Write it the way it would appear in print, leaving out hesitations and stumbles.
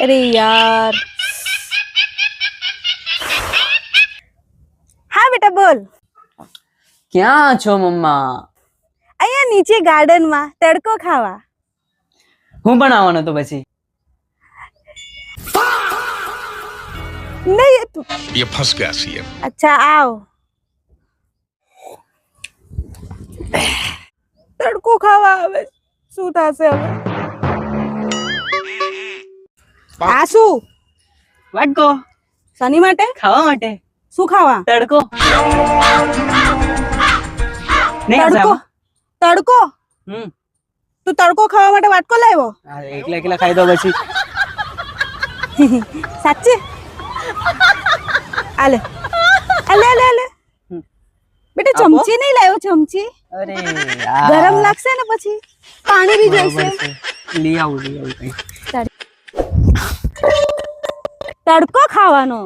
અરે યાર. હા બેટા બોલ. ક્યાં છો મમ્મા? અહીંયા નીચે ગાર્ડનમાં તડકો ખાવા. હું પણ આવવાનો તો પછી. નહીં તું. ये फंस गया सीएम। અચ્છા આવ. તડકો ખાવા આવે. શું થશે હવે? આ શું? વાટકો શની માટે? ખાવા માટે. શું ખાવા? તડકો નહીં આવશે તડકો. આમાં? તડકો. તું તડકો ખાવા માટે વાટકો લાવ્યો? હા, એકલા એકલા ખાઈ દો પછી. સાચે? આલે આલે આલે આલે. બેટા આપો. ચમચી નહીં લાવ્યો? ચમચી અરે ગરમ લાગશે ને પછી પાણી બી જોઈશે. લઈ આવું કઈ. તડકો ખાવાનો.